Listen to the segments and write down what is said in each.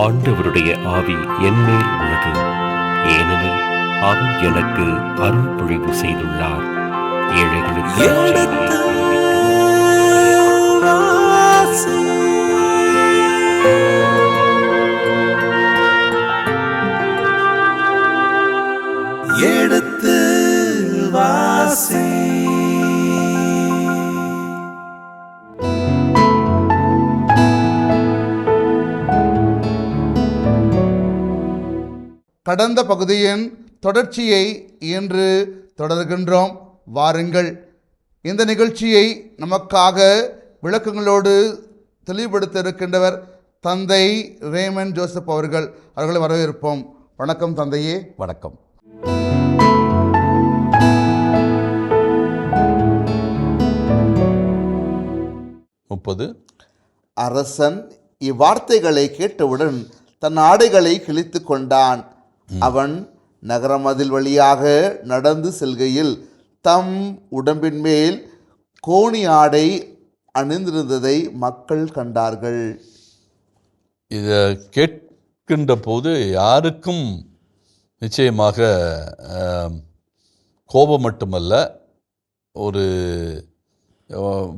ஆண்டவருடைய ஆவி என்மேல் உள்ளது, ஏனெனில் அவர் எனக்கு அருள் பொழிவு செய்துள்ளார். ஏழைகளுக்கு எடுத்து வாசி. கடந்த பகுதியின் தொடர்ச்சியை இன்று தொடர்கின்றோம். வாருங்கள், இந்த நிகழ்ச்சியை நமக்காக விளக்கங்களோடு தெளிவுபடுத்த இருக்கின்றவர் தந்தை ரேமன் ஜோசப் அவர்களை வரவேற்போம். வணக்கம் தந்தையே. வணக்கம். அரசன் இவ்வார்த்தைகளை கேட்டவுடன் தன் ஆடைகளை கிழித்து கொண்டான். அவன் நகரமதில் வழியாக நடந்து செல்கையில் தம் உடம்பின் மேல் கோணி ஆடை அணிந்திருந்ததை மக்கள் கண்டார்கள். இதை கேட்கின்ற போது யாருக்கும் நிச்சயமாக கோபம் மட்டுமல்ல, ஒரு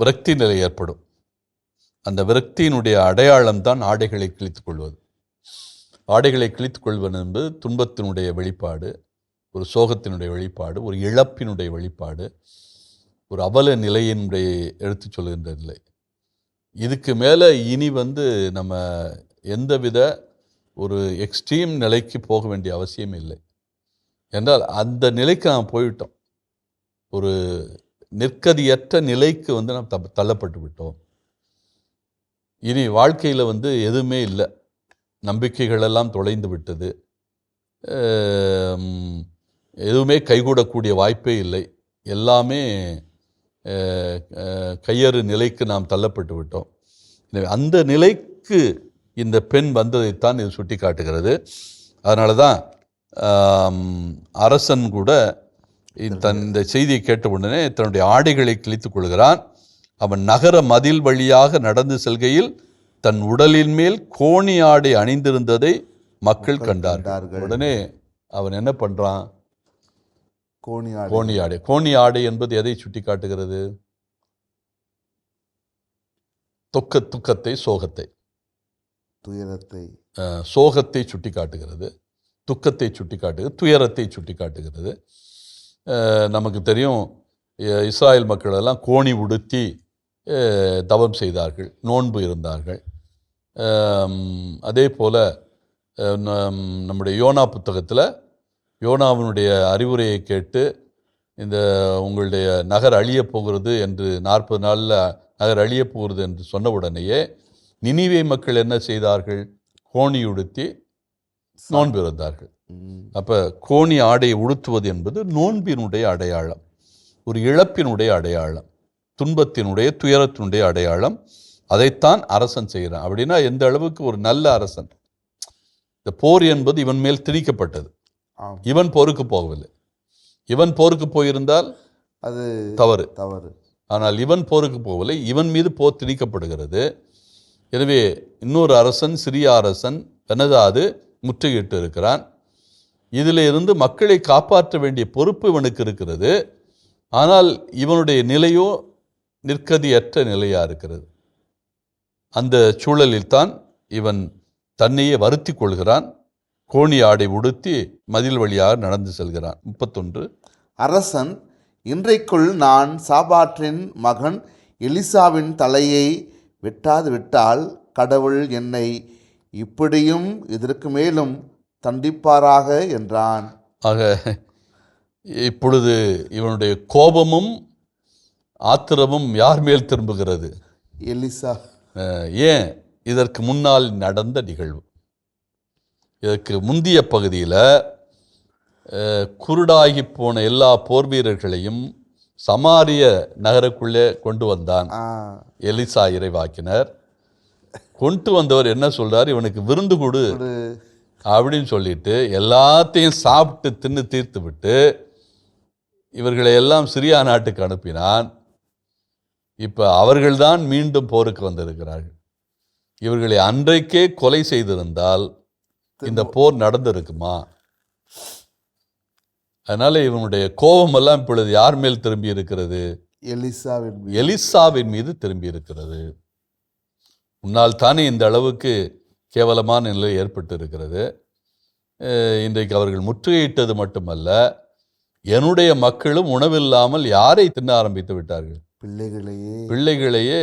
விரக்தி நிலை ஏற்படும். அந்த விரக்தியினுடைய அடையாளம்தான் ஆடைகளை கிழித்துக் கொள்வது. ஆடைகளை கிழித்துக் கொள்வது என்பது துன்பத்தினுடைய வெளிப்பாடு, ஒரு சோகத்தினுடைய வெளிப்பாடு, ஒரு இழப்பினுடைய வெளிப்பாடு, ஒரு அவல நிலையினுடைய எடுத்து சொல்கின்ற நிலை. இதுக்கு மேலே இனி நம்ம எந்தவித ஒரு எக்ஸ்ட்ரீம் நிலைக்கு போக வேண்டிய அவசியம் இல்லை. என்றால் அந்த நிலைக்கு நாம் போயிட்டோம். ஒரு நிற்கதியற்ற நிலைக்கு நாம் தள்ளப்பட்டு விட்டோம். இனி வாழ்க்கையில் எதுவுமே இல்லை. நம்பிக்கைகளெல்லாம் தொலைந்து விட்டது. எதுவுமே கைகூடக்கூடிய வாய்ப்பே இல்லை. எல்லாமே கையறு நிலைக்கு நாம் தள்ளப்பட்டு விட்டோம். எனவே அந்த நிலைக்கு இந்த பெண் வந்ததைத்தான் இது சுட்டி காட்டுகிறது. அதனால தான் அரசன் கூட இந்த செய்தியை கேட்ட உடனே தன்னுடைய ஆடைகளை கிழித்துக் கொள்கிறான். அவன் நகர மதில் வழியாக நடந்து செல்கையில் தன் உடலின் மேல் கோணி ஆடை அணிந்திருந்ததை மக்கள் கண்டார்கள். உடனே அவன் என்ன பண்றான்? கோணி ஆடை. கோணி ஆடை என்பது எதை சுட்டி காட்டுகிறது? துக்கத்தை, சோகத்தை, சோகத்தை சுட்டி காட்டுகிறது, துக்கத்தை சுட்டி காட்டுகிறது, துயரத்தை சுட்டி காட்டுகிறது. நமக்கு தெரியும், இஸ்ராயல் மக்கள் எல்லாம் கோணி உடுத்தி தவம் செய்தார்கள், நோன்பு இருந்தார்கள். அதே போல் நம்முடைய யோனா புத்தகத்தில் யோனாவினுடைய அறிவுரையை கேட்டு இந்த உங்களுடைய நகர் அழியப் போகிறது என்று 40 நாளில் நகர் அழியப் போகிறது என்று சொன்ன உடனேயே நினிவே மக்கள் என்ன செய்தார்கள்? கோணி உடுத்தி நோன்பு இருந்தார்கள். அப்போ கோணி ஆடையை உடுத்துவது என்பது நோன்பினுடைய அடையாளம், ஒரு இழப்பினுடைய அடையாளம், துன்பத்தினுடைய துயரத்தினுடைய அடையாளம். அதைத்தான் அரசன் செய்கிறான். அப்படின்னா எந்த அளவுக்கு ஒரு நல்ல அரசன். இந்த போர் என்பது இவன் மேல் திணிக்கப்பட்டது. இவன் போருக்கு போகவில்லை. இவன் போருக்கு போயிருந்தால் அது தவறு. ஆனால் இவன் போருக்கு போகவில்லை, இவன் மீது போர் திணிக்கப்படுகிறது. எனவே இன்னொரு அரசன், சிறிய அரசன் பெனதாது முற்றுகையிட்டு இருக்கிறான். இதில் இருந்து மக்களை காப்பாற்ற வேண்டிய பொறுப்பு இவனுக்கு இருக்கிறது. ஆனால் இவனுடைய நிலையோ நிற்கதியற்ற நிலையாக இருக்கிறது. அந்த சூழலில் தான் இவன் தன்னையே வருத்தி கொள்கிறான். கோணி ஆடை உடுத்தி மதில் வழியாக நடந்து செல்கிறான். 31. அரசன், இன்றைக்குள் நான் சாபாற்றின் மகன் எலிசாவின் தலையை வெட்டாது விட்டால் கடவுள் என்னை இப்படியும் இதற்கு மேலும் தண்டிப்பாராக என்றான். ஆக இப்பொழுது இவனுடைய கோபமும் ஆத்திரமும் யார் மேல் திரும்புகிறது? எலிசா. ஏன்? இதற்கு முன்னால் நடந்த நிகழ்வு. இதற்கு முந்திய பகுதியில் குருடாகி போன எல்லா போர் வீரர்களையும் சமாரிய நகருக்குள்ளே கொண்டு வந்தான் எலிசா இறைவாக்கினர். கொண்டு வந்தவர் என்ன சொல்றார்? இவனுக்கு விருந்து கொடு அப்படின்னு சொல்லிட்டு எல்லாத்தையும் சாப்பிட்டு தின்னு தீர்த்து விட்டு இவர்களை எல்லாம் சிரியா நாட்டுக்கு அனுப்பினான். இப்போ அவர்கள்தான் மீண்டும் போருக்கு வந்திருக்கிறார்கள். இவர்களை அன்றைக்கே கொலை செய்திருந்தால் இந்த போர் நடந்திருக்குமா? அதனால இவனுடைய கோபமெல்லாம் இப்பொழுது யார் மேல் திரும்பி இருக்கிறது? எலிசாவின் மீது திரும்பி இருக்கிறது. உன்னால் தானே இந்த அளவுக்கு கேவலமான நிலை ஏற்பட்டு இருக்கிறது. இன்றைக்கு அவர்கள் முற்றுகையிட்டது மட்டுமல்ல, என்னுடைய மக்களும் உணவில்லாமல் யாரை தின்ன ஆரம்பித்து விட்டார்கள்? பிள்ளைகளையே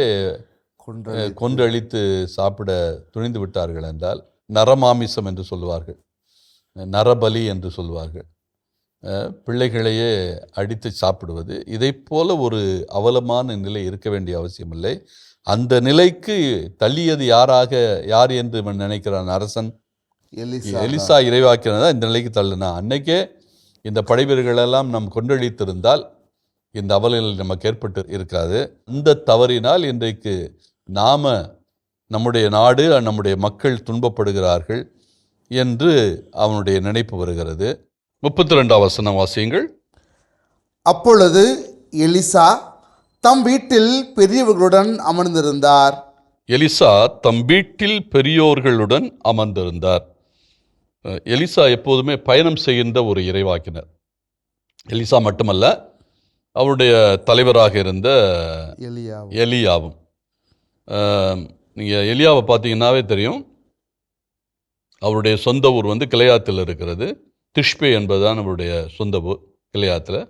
கொன்றழித்து சாப்பிட துணிந்து விட்டார்கள் என்றால், நரமாமிசம் என்று சொல்லுவார்கள், நரபலி என்று சொல்லுவார்கள். பிள்ளைகளையே அடித்து சாப்பிடுவது, இதை போல ஒரு அவலமான நிலை இருக்க வேண்டிய அவசியமில்லை. அந்த நிலைக்கு தள்ளியது யார் என்று நினைக்கிறான் அரசன்? எலிசா இறைவாக்கினதா இந்த நிலைக்கு தள்ளுனா. அன்னைக்கே இந்த படைவீரர்களெல்லாம் நாம் கொன்றழித்திருந்தால் இந்த அவலநிலை நமக்கு ஏற்பட்டு இருக்காது. அந்த தவறினால் இன்றைக்கு நம்முடைய நாடு, நம்முடைய மக்கள் துன்பப்படுகிறார்கள் என்று அவனுடைய நினைப்பு வருகிறது. 32ஆம் வசனம் வாசியுங்கள். அப்பொழுது எலிசா தம் வீட்டில் பெரியவர்களுடன் அமர்ந்திருந்தார். எலிசா தம் வீட்டில் பெரியோர்களுடன் அமர்ந்திருந்தார். எலிசா எப்போதுமே பயணம் செய்கின்ற ஒரு இறைவாக்கினர். எலிசா மட்டுமல்ல, அவருடைய தலைவராக இருந்த எலியாவும். நீங்கள் எலியாவை பார்த்தீங்கன்னாவே தெரியும், அவருடைய சொந்த ஊர் கிளையாத்தில் இருக்கிறது. திஷ்பே என்பதுதான் அவருடைய சொந்த ஊர் கிளையாத்தில்.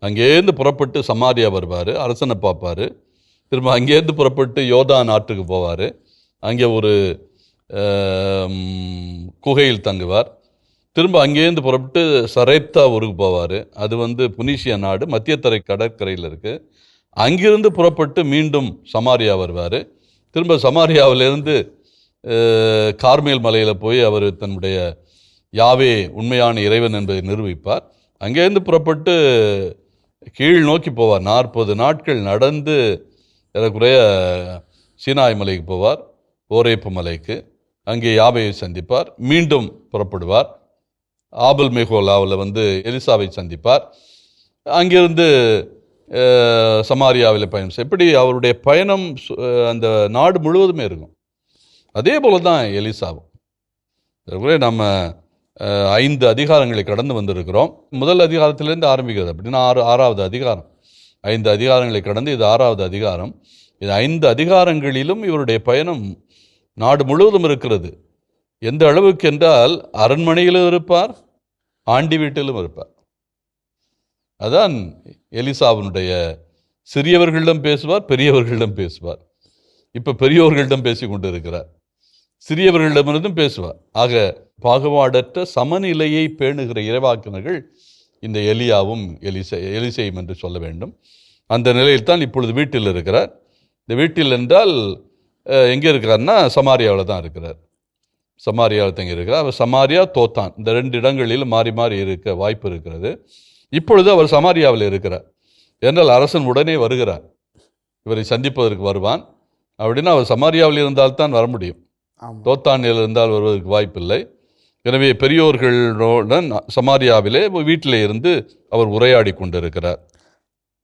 அங்கேருந்து புறப்பட்டு சமாரியா வருவார், அரசனை பார்ப்பார். திரும்ப அங்கேருந்து புறப்பட்டு யோர்தான் ஆற்றுக்கு போவார். அங்கே ஒரு குகையில் தங்குவார். திரும்ப அங்கேருந்து புறப்பட்டு சரேப்தா ஊருக்கு போவார். அது புனிசியா நாடு, மத்தியதரை கடற்கரையில் இருக்குது. அங்கிருந்து புறப்பட்டு மீண்டும் சமாரியா வருவார். திரும்ப சமாரியாவிலேருந்து கார்மேல் மலையில் போய் அவர் தன்னுடைய யாவே உண்மையான இறைவன் என்பதை நிரூபிப்பார். அங்கேருந்து புறப்பட்டு கீழ் நோக்கி போவார். 40 நாட்கள் நடந்து ஏறக்குறைய சீனாய் மலைக்கு போவார், ஓரேப்பு மலைக்கு. அங்கே யாவையை சந்திப்பார். மீண்டும் புறப்படுவார். ஆபல் மேகோலாவில் எலிசாவை சந்திப்பார். அங்கிருந்து சமாரியாவில் பயணம் செய்ய, இப்படி அவருடைய பயணம் அந்த நாடு முழுவதுமே இருக்கும். அதே போல தான் எலிசாவும். நம்ம 5 அதிகாரங்களை கடந்து வந்திருக்கிறோம். முதல் அதிகாரத்திலேருந்து ஆரம்பிக்கிறது அப்படின்னா 6வது அதிகாரம். 5 அதிகாரங்களை கடந்து இது 6வது அதிகாரம். இது 5 அதிகாரங்களிலும் இவருடைய பயணம் நாடு முழுவதும் இருக்கிறது. எந்த அளவுக்கு என்றால், அரண்மனையிலும் இருப்பார், ஆண்டி வீட்டிலும் இருப்பார். அதான் எலிசாவினுடைய சிறியவர்களிடம் பேசுவார், பெரியவர்களிடம் பேசுவார். இப்போ பெரியோர்களிடம் பேசி கொண்டு இருக்கிறார், சிறியவர்களிடமிருந்தும் பேசுவார். ஆக பாகுபாடற்ற சமநிலையை பேணுகிற இறைவாக்கினர்கள் இந்த எலியாவும் எலிசையும் என்று சொல்ல வேண்டும். அந்த நிலையில் தான் இப்பொழுது வீட்டில் இருக்கிறார். இந்த வீட்டில் என்றால் எங்கே இருக்கிறார்னா சமாரியாவில் தான் இருக்கிறார். சமாரியாவில் தங்கி இருக்கிறார். அவர் சமாரியா, தோத்தான், இந்த 2 இடங்களில் மாறி மாறி இருக்க வாய்ப்பு இருக்கிறது. இப்பொழுது அவர் சமாரியாவில் இருக்கிறார். என்றால் அரசன் உடனே வருகிறார், இவரை சந்திப்பதற்கு வருவான். அப்படின்னா அவர் சமாரியாவில் இருந்தால்தான் வர முடியும். தோத்தானில் இருந்தால் வருவதற்கு வாய்ப்பில்லை. எனவே பெரியோர்களுடன் சமாரியாவிலே வீட்டிலே இருந்து அவர் உரையாடி கொண்டிருக்கிறார்.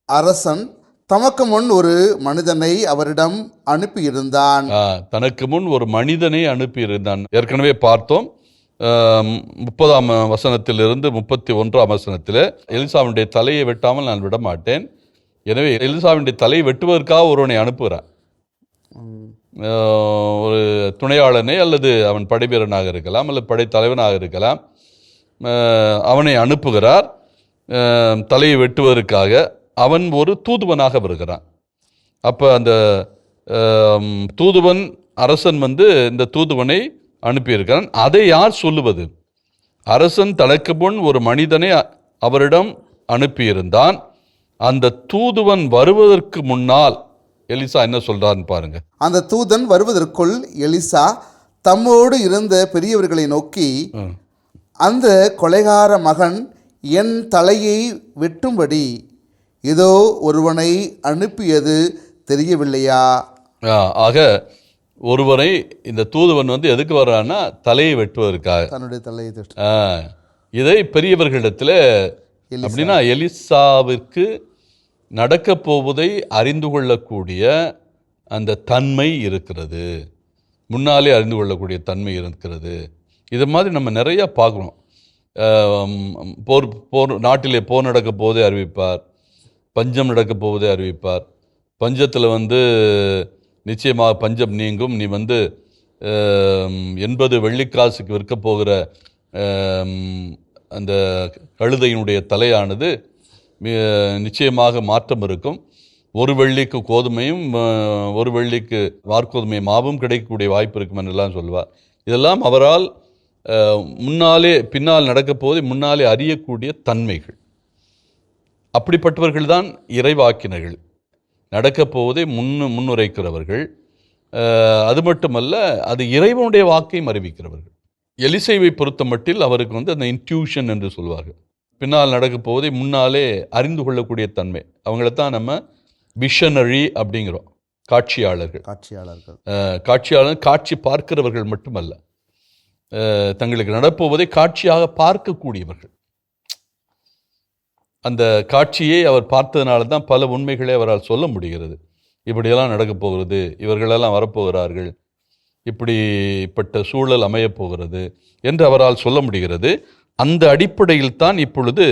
அரசன் தமக்கு முன் ஒரு மனிதனை அவரிடம் அனுப்பியிருந்தான். தனக்கு முன் ஒரு மனிதனை அனுப்பியிருந்தான். ஏற்கனவே பார்த்தோம். 30ஆம் வசனத்திலிருந்து 31ஆம் வசனத்தில் எலிசாவினுடைய தலையை வெட்டாமல் நான் விட மாட்டேன். எனவே எலிசாவினுடைய தலையை வெட்டுவதற்காக ஒருவனை அனுப்புகிறான். ஒரு துணையாளனை அல்லது அவன் படைவீரனாக இருக்கலாம் அல்லது படைத்தலைவனாக இருக்கலாம். அவனை அனுப்புகிறார் தலையை வெட்டுவதற்காக. அவன் ஒரு தூதுவனாக வருகிறான். அப்போ அந்த தூதுவன், அரசன் இந்த தூதுவனை அனுப்பியிருக்கிறான். அதை யார் சொல்லுவது? அரசன் தனக்கு முன் ஒரு மனிதனை அவரிடம் அனுப்பியிருந்தான். அந்த தூதுவன் வருவதற்கு முன்னால் எலிசா என்ன சொல்றான்னு பாருங்க. அந்த தூதன் வருவதற்குள் எலிசா தம்மோடு இருந்த பெரியவர்களை நோக்கி, அந்த கொலைகார மகன் என் தலையை வெட்டும்படி இதோ ஒருவனை அனுப்பியது தெரியவில்லையா? ஆக ஒருவரை இந்த தூதுவன் எதுக்கு வர்றான்னா தலையை வெட்டுவதற்காக, தன்னுடைய தலையை. இதை பெரியவர்களிடத்தில் அப்படின்னா எலிசாவிற்கு நடக்கப் போவதை அறிந்து கொள்ளக்கூடிய அந்த தன்மை இருக்கிறது. முன்னாலே அறிந்து கொள்ளக்கூடிய தன்மை இருக்கிறது. இது மாதிரி நம்ம நிறையா பார்க்குறோம். போர் நாட்டிலே போர் நடக்க போவதே அறிவிப்பார், பஞ்சம் நடக்க போவதே அறிவிப்பார். பஞ்சத்தில் நிச்சயமாக பஞ்சம் நீங்கும், நீ 80 வெள்ளிக்காசுக்கு விற்க போகிற அந்த கழுதையினுடைய தலையானது நிச்சயமாக மாற்றம் இருக்கும், 1 வெள்ளிக்கு கோதுமையும் 1 வெள்ளிக்கு வார்கோதுமை மாவும் கிடைக்கக்கூடிய வாய்ப்பு இருக்கும் என்றெல்லாம் சொல்வார். இதெல்லாம் அவரால் முன்னாலே பின்னால் நடக்கப் போவதை முன்னாலே அறியக்கூடிய தன்மைகள். அப்படிப்பட்டவர்கள் தான் இறைவாக்கினர்கள், நடக்கப் போவதை முன்னுரைக்கிறவர்கள். அது மட்டுமல்ல, அது இறைவனுடைய வாக்கையும் அறிவிக்கிறவர்கள். எலிசேவை பொறுத்த மட்டில் அவருக்கு அந்த இன்ட்யூஷன் என்று சொல்வார்கள். பின்னால் நடக்கப் போவதை முன்னாலே அறிந்து கொள்ளக்கூடிய தன்மை. அவங்களத்தான் நம்ம விஷனரி அப்படிங்கிறோம். காட்சியாளர்கள். காட்சி பார்க்கிறவர்கள் மட்டுமல்ல, தங்களுக்கு நடப்போவதை காட்சியாக பார்க்கக்கூடியவர்கள். அந்த காட்சியை அவர் பார்த்ததுனால தான் பல உண்மைகளை அவரால் சொல்ல முடிகிறது. இப்படியெல்லாம் நடக்கப் போகிறது, இவர்களெல்லாம் வரப்போகிறார்கள், இப்படிப்பட்ட சூழல் அமையப் போகிறது என்று அவரால் சொல்ல முடிகிறது. அந்த அடிப்படையில் தான் இப்பொழுது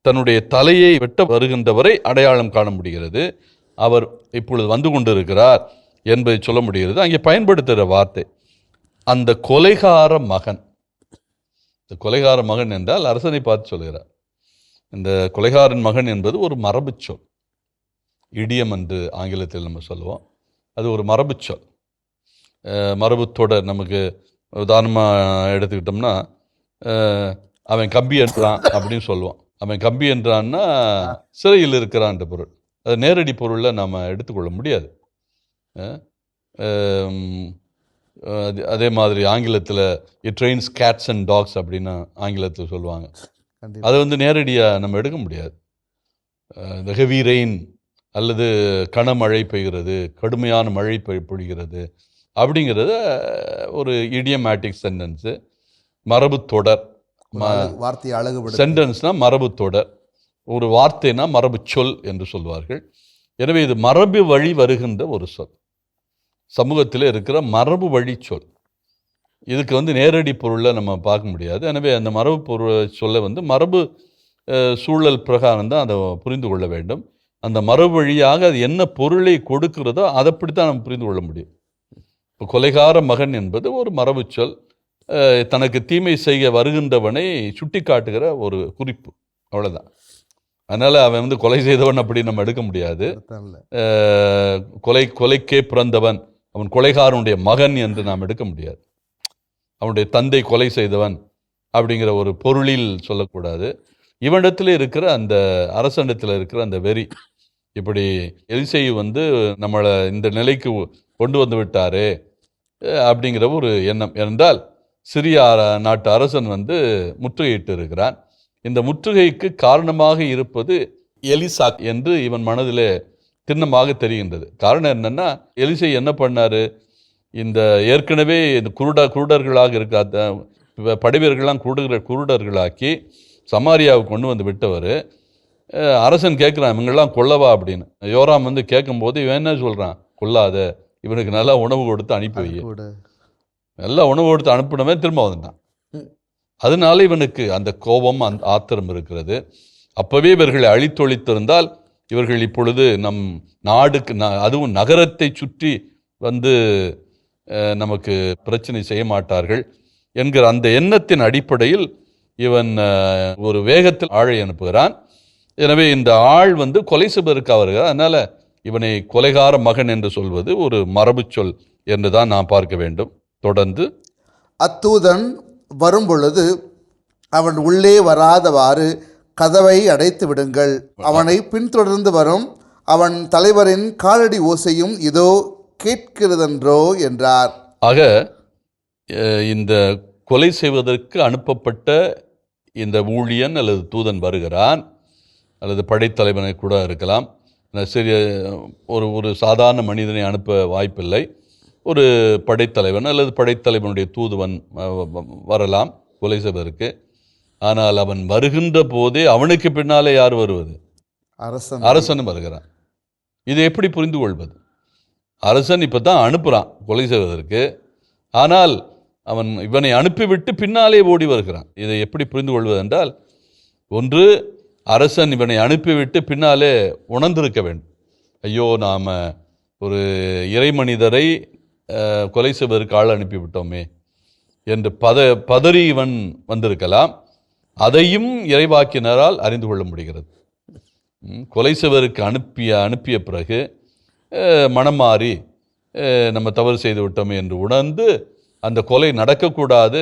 தன்னுடைய தலையை வெட்ட வருகின்றவரை அடையாளம் காண முடிகிறது. அவர் இப்பொழுது வந்து கொண்டிருக்கிறார் என்பதை சொல்ல முடிகிறது. அங்கே பயன்படுத்துகிற வார்த்தை அந்த கொலைகார மகன். இந்த கொலைகார மகன் என்றால் அரசனை பார்த்து சொல்கிறார். இந்த கொலைகாரன் மகன் என்பது ஒரு மரபு சொல், இடியம் என்று ஆங்கிலத்தில் நம்ம சொல்லுவோம். அது ஒரு மரபு சொல், மரபு தொடர். நமக்கு உதாரணமாக எடுத்துக்கிட்டோம்னா, அவன் கம்பி என்றான் அப்படின்னு சொல்லுவோம். அவன் கம்பி என்றான்னா சிறையில் இருக்கிறான்ற பொருள். அது நேரடி பொருளில் நாம் எடுத்துக்கொள்ள முடியாது. அதே மாதிரி ஆங்கிலத்தில் ட்ரெயின்ஸ் கேட்ஸ் அண்ட் டாக்ஸ் அப்படின்னு ஆங்கிலத்தில் சொல்லுவாங்க. அதை நேரடியாக நம்ம எடுக்க முடியாது. இந்த ஹெவி ரெயின் அல்லது கனமழை பெய்கிறது, கடுமையான மழை பொழிகிறது அப்படிங்கிறத ஒரு இடியமேட்டிக் சென்டென்ஸு, மரபு தொடர். வார்த்தை அழகு சென்டென்ஸ்னா மரபு தொடர், ஒரு வார்த்தைனா மரபு சொல் என்று சொல்வார்கள். எனவே இது மரபு வழி வருகின்ற ஒரு சொல், சமூகத்தில் இருக்கிற மரபு வழி சொல். இதுக்கு நேரடி பொருளை நம்ம பார்க்க முடியாது. எனவே அந்த மரபு பொருள் சொல்ல மரபு சூழல் பிரகாரம் தான் அதை புரிந்து கொள்ள வேண்டும். அந்த மரபு வழியாக அது என்ன பொருளை கொடுக்கிறதோ அதைப்படித்தான் நம்ம புரிந்து கொள்ள முடியும். இப்போ கொலைகார மகன் என்பது ஒரு மரபு சொல், தனக்கு தீமை செய்ய வருகின்றவனை சுட்டி காட்டுகிற ஒரு குறிப்பு, அவ்வளோதான். அதனால் அவன் கொலை செய்தவன் அப்படி நம்ம எடுக்க முடியாது. கொலைக்கே பிறந்தவன், அவன் கொலைகாரனுடைய மகன் என்று நாம் எடுக்க முடியாது. அவனுடைய தந்தை கொலை செய்தவன் அப்படிங்கிற ஒரு பொருளில் சொல்லக்கூடாது. இவனிடத்தில் இருக்கிற அந்த அரசனிடத்தில் இருக்கிற அந்த வெறி, இப்படி எலிசேயு நம்மளை இந்த நிலைக்கு கொண்டு வந்து விட்டாரே அப்படிங்கிற ஒரு எண்ணம். என்றால் சிரியா நாட்டு அரசன் முற்றுகையிட்டு இருக்கிறான். இந்த முற்றுகைக்கு காரணமாக இருப்பது எலிசா என்று இவன் மனதிலே திண்ணமாக தெரிகின்றது. காரணம் என்னன்னா, எலிசை என்ன பண்ணாரு, இந்த ஏற்கனவே இந்த குருடர்களாக இருக்காத படைவீர்கள்லாம் குருடர்களாக்கி சமாரியாவுக்கு கொண்டு வந்து விட்டவர். அரசன் கேட்குறான், இவங்கெல்லாம் கொல்லவா அப்படின்னு. யோராம் கேட்கும்போது இவன் என்ன சொல்கிறான், கொல்லாத, இவனுக்கு நல்லா உணவு கொடுத்து அனுப்பி வை. நல்லா உணவு கொடுத்து அனுப்பினவன் திரும்ப வந்துட்டான். அதனால இவனுக்கு அந்த கோபம், அந்த ஆத்திரம் இருக்கிறது. அப்போவே இவர்களை அழித்தொழித்திருந்தால் இவர்கள் இப்பொழுது நம் நாடுக்கு, அதுவும் நகரத்தை சுற்றி நமக்கு பிரச்சனை செய்ய மாட்டார்கள் என்கிற அந்த எண்ணத்தின் அடிப்படையில் இவன் ஒரு வேகத்தில் ஆளை அனுப்புகிறான். எனவே இந்த ஆள் கொலை செய்வதற்காக வருகிறார். அதனால் இவனை கொலைகார மகன் என்று சொல்வது ஒரு மரபு சொல் என்று தான் நாம் பார்க்க வேண்டும். தொடர்ந்து அத்தூதன் வரும்பொழுது அவன் உள்ளே வராதவாறு கதவை அடைத்து விடுங்கள், அவனை பின்தொடர்ந்து வரும் அவன் தலைவரின் காலடி ஓசையும் இதோ கேட்கிறதென்றோ என்றார். ஆக இந்த கொலை செய்வதற்கு அனுப்பப்பட்ட இந்த ஊழியன் அல்லது தூதன் வருகிறான், அல்லது படைத்தலைவனை கூட இருக்கலாம். சரி, ஒரு சாதாரண மனிதனை அனுப்ப வாய்ப்பில்லை. ஒரு படைத்தலைவன் அல்லது படைத்தலைவனுடைய தூதுவன் வரலாம் கொலை செய்வதற்கு. ஆனால் அவன் வருகின்ற போதே அவனுக்கு பின்னாலே யார் வருவது? அரசனும் வருகிறான். இதை எப்படி புரிந்து கொள்வது? அரசன் இப்போ தான் அனுப்புகிறான் கொலை செய்வதற்கு. ஆனால் அவன் இவனை அனுப்பிவிட்டு பின்னாலே ஓடி வருகிறான். இதை எப்படி புரிந்து கொள்வது என்றால், ஒன்று அரசன் இவனை அனுப்பிவிட்டு பின்னாலே உணர்ந்திருக்க வேண்டும். ஐயோ, நாம் ஒரு இறை மனிதரை கொலை செய்வதற்கு ஆள் அனுப்பிவிட்டோமே என்று பதறி இவன் வந்திருக்கலாம். அதையும் இறைவாக்கினரால் அறிந்து கொள்ள முடிகிறது. கொலை செய்வதற்கு அனுப்பிய பிறகு மனம் மாறி நம்ம தவறு செய்து விட்டோமே என்று உணர்ந்து அந்த கொலை நடக்கக்கூடாது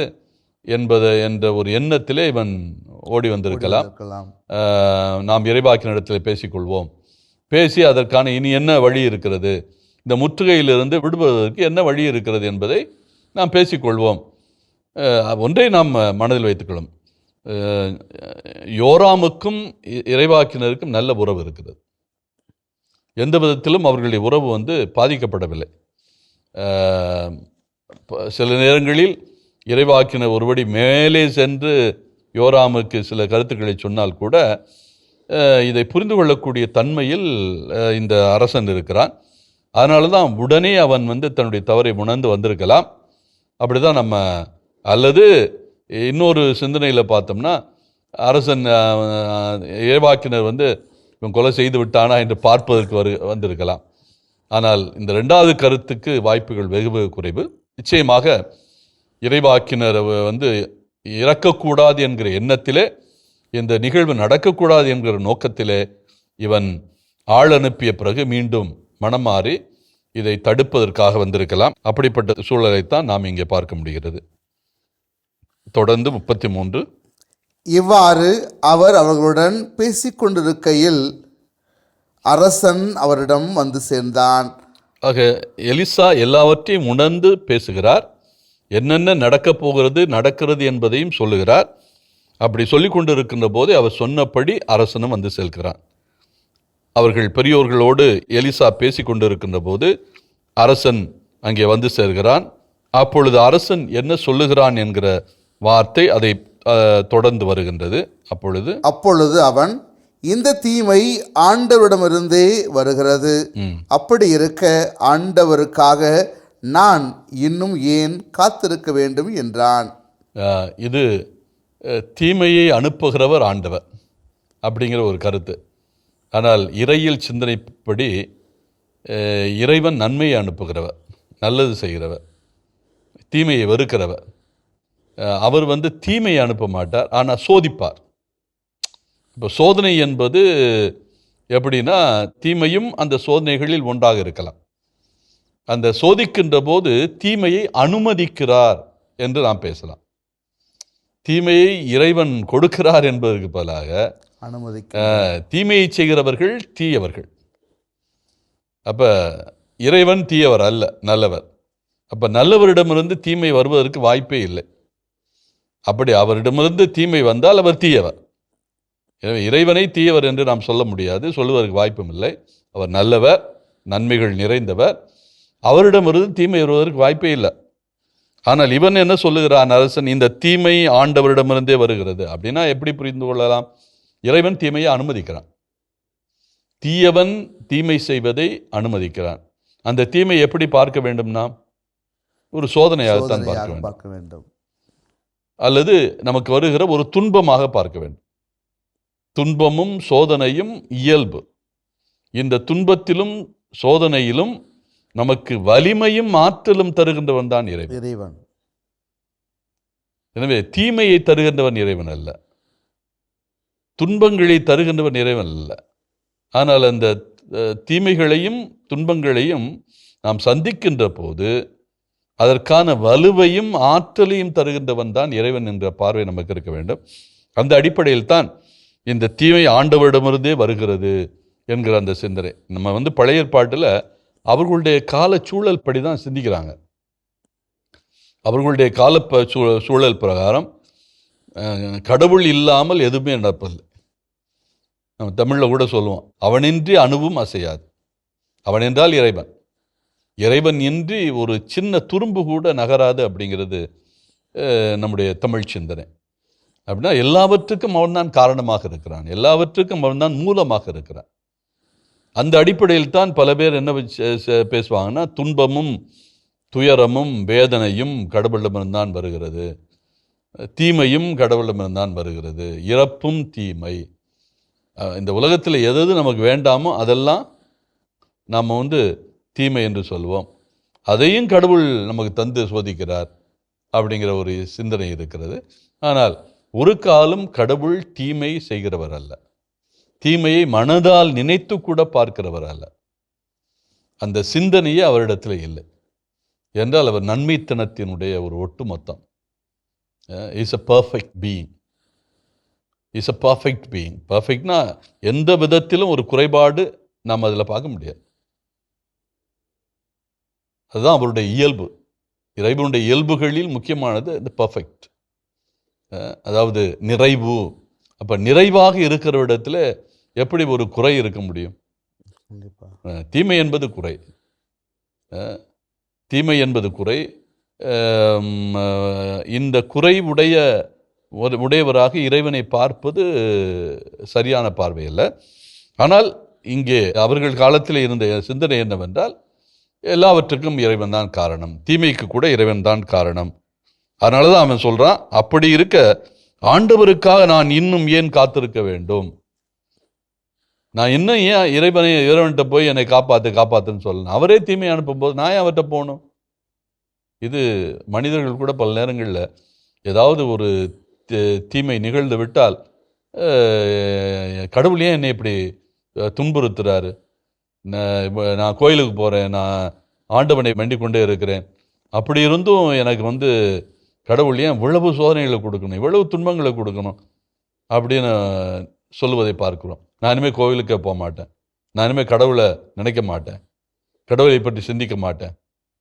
என்ற ஒரு எண்ணத்திலே இவன் ஓடி வந்திருக்கலாம். நாம் இறைவாக்கினிடத்தில் பேசிக்கொள்வோம், பேசி அதற்கான இனி என்ன வழி இருக்கிறது, இந்த முற்றுகையிலிருந்து விடுவதற்கு என்ன வழி இருக்கிறது என்பதை நாம் பேசிக்கொள்வோம். ஒன்றை நாம் மனதில் வைத்துக்கொள்ளும், யோராமுக்கும் இறைவாக்கினருக்கும் நல்ல உறவு இருக்கிறது. எந்த விதத்திலும் அவர்களுடைய உறவு பாதிக்கப்படவில்லை. சில நேரங்களில் இறைவாக்கினர் ஒருபடி மேலே சென்று யோராமுக்கு சில கருத்துக்களை சொன்னால் கூட இதை புரிந்து கொள்ளக்கூடிய தன்மையில் இந்த அரசன் இருக்கிறான். அதனால தான் உடனே அவன் தன்னுடைய தவறை உணர்ந்து வந்திருக்கலாம். அப்படி தான் நம்ம, அல்லது இன்னொரு சிந்தனையில் பார்த்தோம்னா, அரசன் இறைவாக்கினர் இவன் கொலை செய்து விட்டானா என்று பார்ப்பதற்கு வந்திருக்கலாம். ஆனால் இந்த ரெண்டாவது கருத்துக்கு வாய்ப்புகள் வெகு வெகு குறைவு. நிச்சயமாக இறைவாக்கினர் இறக்கக்கூடாது என்கிற எண்ணத்திலே, இந்த நிகழ்வு நடக்கக்கூடாது என்கிற நோக்கத்திலே இவன் ஆள் அனுப்பிய பிறகு மீண்டும் மனம் மாறி இதை தடுப்பதற்காக வந்திருக்கலாம். அப்படிப்பட்ட சூழலைத்தான் நாம் இங்கே பார்க்க முடிகிறது. தொடர்ந்து 33. இவ்வாறு அவர் அவர்களுடன் பேசிக்கொண்டிருக்கையில் அரசன் அவரிடம் வந்து சேர்ந்தான். ஆக எலிசா எல்லாவற்றையும் உணர்ந்து பேசுகிறார். என்னென்ன நடக்கிறது என்பதையும் சொல்லுகிறார். அப்படி சொல்லி கொண்டு இருக்கின்ற போது அவர் சொன்னபடி அரசனும் வந்து செல்கிறான். அவர்கள் பெரியோர்களோடு எலிசா பேசி கொண்டு இருக்கின்ற போது அரசன் அங்கே வந்து சேர்கிறான். அப்பொழுது அரசன் என்ன சொல்லுகிறான் என்கிற வார்த்தை அதை தொடர்ந்து வருகின்றது. அப்பொழுது அவன், இந்த தீமை ஆண்டவரிடமிருந்தே வருகிறது. அப்படி இருக்க ஆண்டவருக்காக நான் இன்னும் ஏன் காத்திருக்க வேண்டும் என்றான். இது தீமையை அனுப்புகிறவர் ஆண்டவர் அப்படிங்கிற ஒரு கருத்து. ஆனால் இறையியல் சிந்தனைப்படி இறைவன் நன்மையை அனுப்புகிறவர், நல்லது செய்கிறவர், தீமையை வெறுக்கிறவர். அவர் தீமையை அனுப்ப மாட்டார், ஆனால் சோதிப்பார். இப்போ சோதனை என்பது எப்படின்னா, தீமையும் அந்த சோதனைகளில் ஒன்றாக இருக்கலாம். அந்த சோதிக்கின்ற போது தீமையை அனுமதிக்கிறார் என்று நாம் பேசலாம். தீமையை இறைவன் கொடுக்கிறார் என்பதற்கு பதிலாக தீமையை செய்கிறவர்கள் தீயவர்கள். அப்ப இறைவன் தீயவர் அல்ல, நல்லவர். அப்ப நல்லவரிடமிருந்து தீமை வருவதற்கு வாய்ப்பே இல்லை. அப்படி அவரிடமிருந்து தீமை வந்தால் அவர் தீயவர். எனவே இறைவனை தீயவர் என்று நாம் சொல்ல முடியாது, சொல்லுவதற்கு வாய்ப்பும் இல்லை. அவர் நல்லவர், நன்மைகள் நிறைந்தவர். அவரிடமிருந்து தீமை வருவதற்கு வாய்ப்பே இல்லை. ஆனால் இவன் என்ன சொல்லுகிறான் அரசன், இந்த தீமை ஆண்டவரிடமிருந்தே வருகிறது. அப்படின்னா எப்படி புரிந்து கொள்ளலாம்? இறைவன் தீமையை அனுமதிக்கிறான், தீயவன் தீமை செய்வதை அனுமதிக்கிறான். அந்த தீமை எப்படி பார்க்க வேண்டும்? நாம் ஒரு சோதனையாகத்தான் பார்க்க வேண்டும், அல்லது நமக்கு வருகிற ஒரு துன்பமாக பார்க்க வேண்டும். துன்பமும் சோதனையும் இயல்பு. இந்த துன்பத்திலும் சோதனையிலும் நமக்கு வலிமையும் ஆற்றலும் தருகின்றவன் தான் இறைவன். எனவே தீமையை தருகின்றவன் இறைவன் அல்ல, துன்பங்களை தருகின்றவன் இறைவன் அல்ல. ஆனால் அந்த தீமைகளையும் துன்பங்களையும் நாம் சந்திக்கின்ற போது அதற்கான வலுவையும் ஆற்றலையும் தருகின்றவன் தான் இறைவன் என்ற பார்வை நமக்கு இருக்க வேண்டும். அந்த அடிப்படையில் தான் இந்த தீமை ஆண்டவரிடமிருந்தே வருகிறது என்கிற அந்த சிந்தனை. நம்ம பழைய ஏற்பாட்டில் அவர்களுடைய கால சூழல் படி தான் சிந்திக்கிறாங்க. அவர்களுடைய கால சூழல் பிரகாரம் கடவுள் இல்லாமல் எதுவுமே நடப்பதில்லை. நம்ம தமிழில் கூட சொல்லுவோம், அவனின்றி அணுவும் அசையாது. அவன் என்றால் இறைவன், இறைவன் இன்றி ஒரு சின்ன துரும்பு கூட நகராது அப்படிங்கிறது நம்முடைய தமிழ் சிந்தனை. அப்படின்னா எல்லாவற்றுக்கும் அவன்தான் காரணமாக இருக்கிறான், எல்லாவற்றுக்கும் அவன்தான் மூலமாக இருக்கிறான். அந்த அடிப்படையில் தான் பல பேர் என்ன பேசுவாங்கன்னா, துன்பமும் துயரமும் வேதனையும் கடவுளிடமிருந்தான் வருகிறது, தீமையும் கடவுளிடமிருந்தான் வருகிறது, இறப்பும் தீமை. இந்த உலகத்தில் எது நமக்கு வேண்டாமோ அதெல்லாம் நாம் தீமை என்று சொல்வோம். அதையும் கடவுள் நமக்கு தந்து சோதிக்கிறார் அப்படிங்கிற ஒரு சிந்தனை இருக்கிறது. ஆனால் ஒரு காலம் கடவுள் தீமை செய்கிறவர் அல்ல, தீமையை மனதால் நினைத்து கூட பார்க்கிறவர் அல்ல. அந்த சிந்தனையே அவரிடத்தில் இல்லை என்றால் அவர் நன்மைத்தனத்தினுடைய ஒரு ஒட்டுமொத்தம். Is a perfect being. Is a perfect being. பர்ஃபெக்ட்னா எந்த விதத்திலும் ஒரு குறைபாடு நாம் அதில் பார்க்க முடியாது. அதுதான் அவருடைய இயல்பு. இறைவனுடைய இயல்புகளில் முக்கியமானது இந்த பர்ஃபெக்ட், அதாவது நிறைவு. அப்போ நிறைவாக இருக்கிற இடத்துல எப்படி ஒரு குறை இருக்க முடியும்? தீமை என்பது குறை, தீமை என்பது குறை. இந்த குறை உடையவராக இறைவனை பார்ப்பது சரியான பார்வை அல்ல. ஆனால் இங்கே அவர்கள் காலத்தில் இருந்த சிந்தனை என்னவென்றால், எல்லாவற்றுக்கும் இறைவன் தான் காரணம், தீமைக்கு கூட இறைவன் தான் காரணம். அதனால தான் அவன் சொல்கிறான், அப்படி இருக்க ஆண்டவருக்காக நான் இன்னும் ஏன் காத்திருக்க வேண்டும்? நான் இன்னும் ஏன் இறைவன்கிட்ட போய் என்னை காப்பாற்றுன்னு சொல்லணும்? அவரே தீமை அனுப்பும்போது நான் ஏன் அவர்கிட்ட போகணும்? இது மனிதர்கள் கூட பல நேரங்களில் ஏதாவது ஒரு தீமை நிகழ்ந்து விட்டால், கடவுள் ஏன் என்னை இப்படி துன்புறுத்துறாரு? நான் கோயிலுக்கு போகிறேன், நான் ஆண்டவனை வேண்டிக் கொண்டே இருக்கிறேன், அப்படி இருந்தும் எனக்கு கடவுள் ஏன் இவ்வளவு சோதனைகளை கொடுக்கணும், இவ்வளவு துன்பங்களை கொடுக்கணும் அப்படின்னு சொல்லுவதை பார்க்கிறோம். நான் இனிமேல் கோவிலுக்கே போக மாட்டேன், நான் இனிமேல் கடவுளை நினைக்க மாட்டேன், கடவுளை பற்றி சிந்திக்க மாட்டேன்,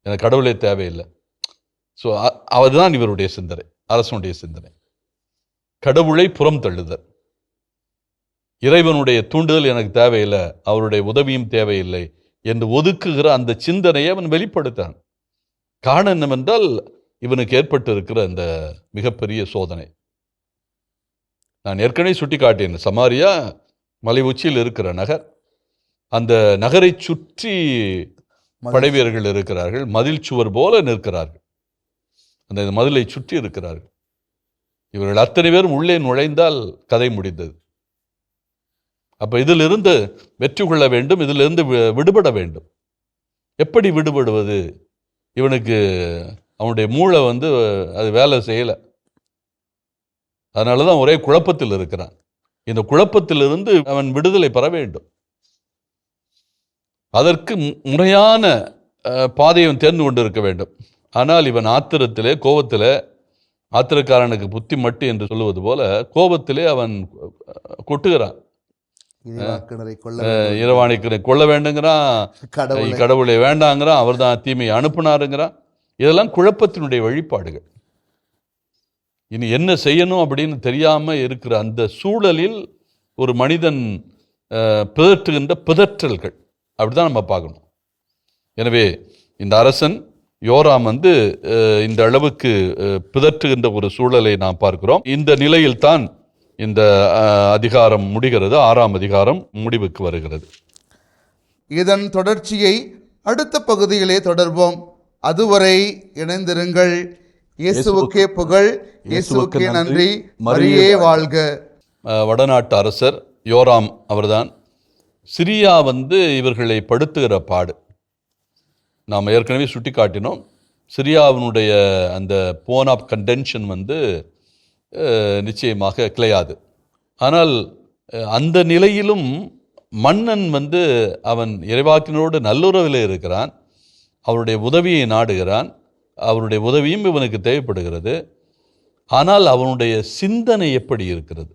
எனக்கு கடவுளே தேவையில்லை. ஸோ அதுதான் இவருடைய சிந்தனை, அரசனுடைய சிந்தனை. கடவுளை புறம் தள்ளுதல், இறைவனுடைய தூண்டுதல் எனக்கு தேவையில்லை, அவருடைய உதவியும் தேவையில்லை என்று ஒதுக்குகிற அந்த சிந்தனையை அவன் வெளிப்படுத்தான். காரணம் என்னவென்றால், இவனுக்கு ஏற்பட்டு இருக்கிற அந்த மிகப்பெரிய சோதனை. நான் ஏற்கனவே சுட்டி காட்டினேன், சமாரியா மலை உச்சியில் இருக்கிற நகர். அந்த நகரை சுற்றி படைவீரர்கள் இருக்கிறார்கள், மதில் சுவர் போல நிற்கிறார்கள், அந்த மதிலை சுற்றி இருக்கிறார்கள். இவர்கள் அத்தனை பேரும் உள்ளே நுழைந்தால் கதை முடிந்தது. அப்போ இதிலிருந்து வெற்றி கொள்ள வேண்டும், இதிலிருந்து விடுபட வேண்டும். எப்படி விடுபடுவது? இவனுக்கு அவனுடைய மூளை அது வேலை செய்யலை. அதனால தான் ஒரே குழப்பத்தில் இருக்கிறான். இந்த குழப்பத்திலிருந்து அவன் விடுதலை பெற வேண்டும். அதற்கு முறையான பாதையை தேர்ந்து கொண்டு இருக்க வேண்டும். ஆனால் இவன் ஆத்திரத்திலே, கோபத்திலே, ஆத்திரக்காரனுக்கு புத்தி மட்டு என்று சொல்லுவது போல கோபத்திலே அவன் கொட்டுகிறான். இரவாணிக்கரை கொள்ள வேண்டுங்கிறான், கடவுளை வேண்டாங்கிறான், அவர் தான் தீமையை அனுப்புனாருங்கிறான். இதெல்லாம் குழப்பத்தினுடைய வழிபாடுகள். இனி என்ன செய்யணும் அப்படின்னு தெரியாமல் இருக்கிற அந்த சூழலில் ஒரு மனிதன் பிதற்றுகின்ற பிதற்றல்கள், அப்படிதான் நம்ம பார்க்கணும். எனவே இந்த அரசன் யோராம் இந்த அளவுக்கு பிதற்றுகின்ற ஒரு சூழலை நாம் பார்க்கிறோம். இந்த நிலையில்தான் இந்த அதிகாரம் முடிகிறது, 6ஆம் அதிகாரம் முடிவுக்கு வருகிறது. இதன் தொடர்ச்சியை அடுத்த பகுதியிலே தொடர்வோம். அதுவரை இணைந்திருங்கள். இயேசுவுக்கே புகழ், இயேசுவுக்கே நன்றி, மரியே வாழ்க. வடநாட்டு அரசர் யோராம் அவர்தான். சிரியா இவர்களை படுத்துகிற பாடு நாம் ஏற்கனவே சுட்டி காட்டினோம். சிரியாவினுடைய அந்த போன் ஆஃப் கண்டென்ஷன் நிச்சயமாக கிளையாது. ஆனால் அந்த நிலையிலும் மன்னன் அவன் இறைவாக்கினரோடு நல்லுறவில் இருக்கிறான், அவருடைய உதவியை நாடுகிறான், அவருடைய உதவியும் இவனுக்கு தேவைப்படுகிறது. ஆனால் அவனுடைய சிந்தனை எப்படி இருக்கிறது?